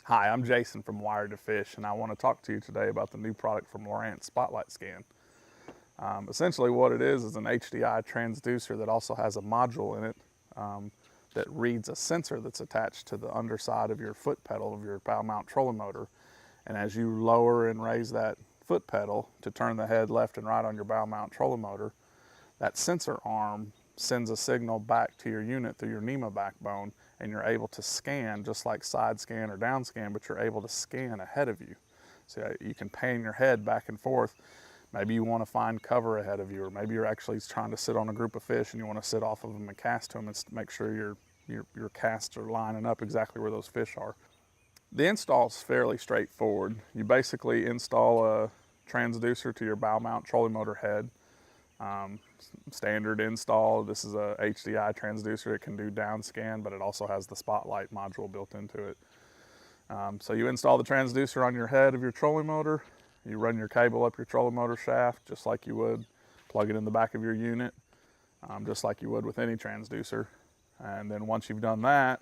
Hi, I'm Jason from Wired to Fish, and I want to talk to you today about the new product from Lowrance SpotlightScan. Essentially what it is an HDI transducer that also has a module in it that reads a sensor that's attached to the underside of your foot pedal of your bow mount trolling motor. And as you lower and raise that foot pedal to turn the head left and right on your bow mount trolling motor, that sensor arm sends a signal back to your unit through your NEMA backbone, and you're able to scan just like side scan or down scan, but you're able to scan ahead of you. So you can pan your head back and forth. Maybe you want to find cover ahead of you, or maybe you're actually trying to sit on a group of fish and you want to sit off of them and cast to them and make sure your casts are lining up exactly where those fish are. The install is fairly straightforward. You basically install a transducer to your bow mount trolling motor head. Standard install. This is a HDI transducer. It can do down scan, but it also has the spotlight module built into it. So you install the transducer on your head of your trolling motor. You run your cable up your trolling motor shaft just like you would. Plug it in the back of your unit, just like you would with any transducer. And then once you've done that,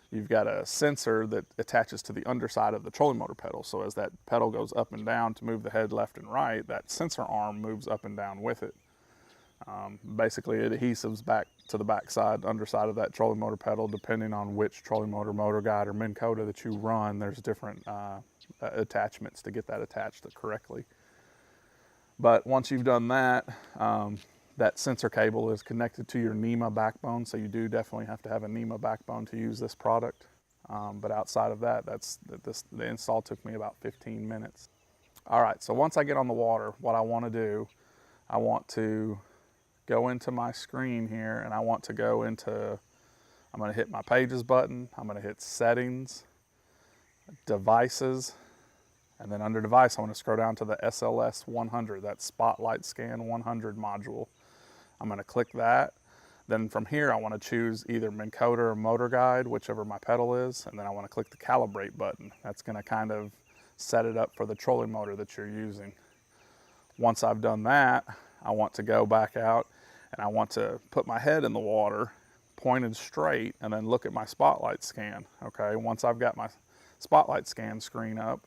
you've got a sensor that attaches to the underside of the trolling motor pedal. So as that pedal goes up and down to move the head left and right, that sensor arm moves up and down with it. Basically it adhesives back to the backside, underside of that trolling motor pedal. Depending on which trolling motor, motor guide, or Minn Kota that you run, there's different attachments to get that attached correctly. But once you've done that, that sensor cable is connected to your NEMA backbone, so you do definitely have to have a NEMA backbone to use this product. But outside of that, the install took me about 15 minutes. All right, so once I get on the water, what I want to do, I want to go into my screen here, and I want to go into, I'm going to hit my Pages button, I'm going to hit Settings, Devices, and then under Device I want to scroll down to the SLS 100, that SpotlightScan 100 module. I'm going to click that. Then from here I want to choose either Minn Kota or Motor Guide, whichever my pedal is, and then I want to click the Calibrate button. That's going to kind of set it up for the trolling motor that you're using. Once I've done that, I want to go back out and I want to put my head in the water, pointed straight, and then look at my spotlight scan. Okay, once I've got my spotlight scan screen up,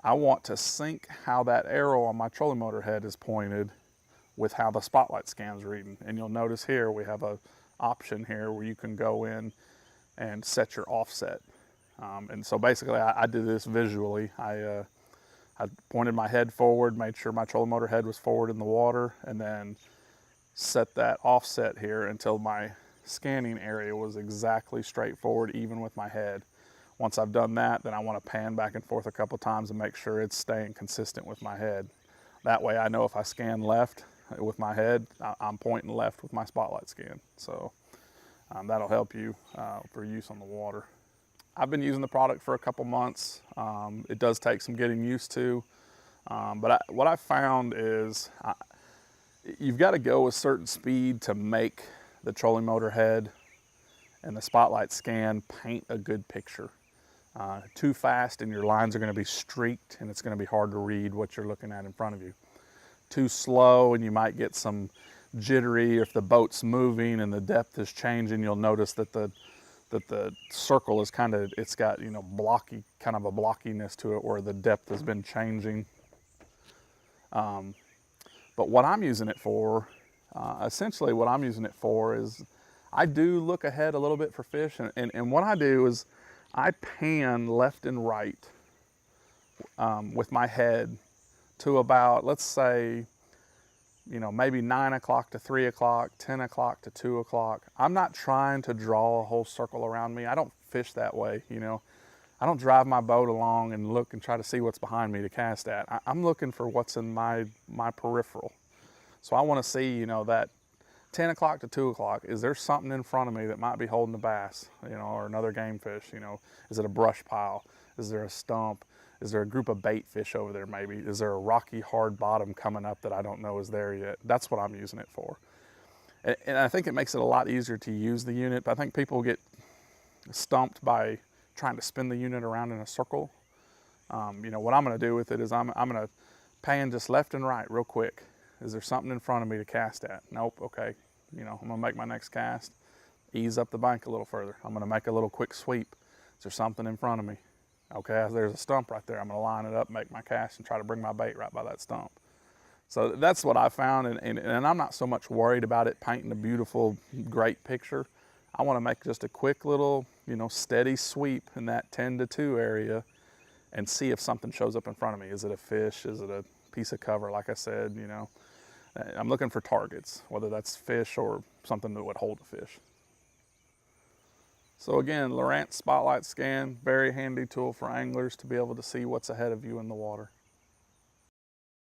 I want to sync how that arrow on my trolling motor head is pointed with how the spotlight scan's reading. And you'll notice here we have an option here where you can go in and set your offset. And so basically I did this visually. I pointed my head forward, made sure my trolling motor head was forward in the water, and then set that offset here until my scanning area was exactly straightforward, even with my head. Once I've done that, then I want to pan back and forth a couple times and make sure it's staying consistent with my head. That way I know if I scan left with my head, I'm pointing left with my spotlight scan. So that'll help you for use on the water. I've been using the product for a couple months. It does take some getting used to, but what I found is you've got to go a certain speed to make the trolling motor head and the spotlight scan paint a good picture. Too fast and your lines are going to be streaked and it's going to be hard to read what you're looking at in front of you. Too slow and you might get some jittery. If the boat's moving and the depth is changing, you'll notice that the circle is kind of, it's got, you know, blocky, kind of a blockiness to it where the depth has been changing. But what I'm using it for, essentially what I'm using it for is I do look ahead a little bit for fish, and what I do is I pan left and right with my head to about, let's say, you know, maybe 9 o'clock to 3 o'clock, 10 o'clock to 2 o'clock. I'm not trying to draw a whole circle around me. I don't fish that way, you know. I don't drive my boat along and look and try to see what's behind me to cast at. I'm looking for what's in my peripheral. So I want to see, you know, that 10 o'clock to 2 o'clock, is there something in front of me that might be holding a bass, you know, or another game fish, you know? Is it a brush pile? Is there a stump? Is there a group of bait fish over there maybe? Is there a rocky hard bottom coming up that I don't know is there yet? That's what I'm using it for. And I think it makes it a lot easier to use the unit, but I think people get stumped by trying to spin the unit around in a circle. You know, what I'm gonna do with it is I'm gonna pan just left and right real quick. Is there something in front of me to cast at? Nope, okay. You know, I'm gonna make my next cast, ease up the bank a little further. I'm gonna make a little quick sweep. Is there something in front of me? Okay, there's a stump right there. I'm gonna line it up, make my cast, and try to bring my bait right by that stump. So that's what I found, and I'm not so much worried about it painting a beautiful, great picture. I wanna make just a quick little, steady sweep in that 10 to 2 area and see if something shows up in front of me. Is it a fish? Is it a piece of cover? Like I said, I'm looking for targets, whether that's fish or something that would hold a fish. So again, Lowrance Spotlight Scan, very handy tool for anglers to be able to see what's ahead of you in the water.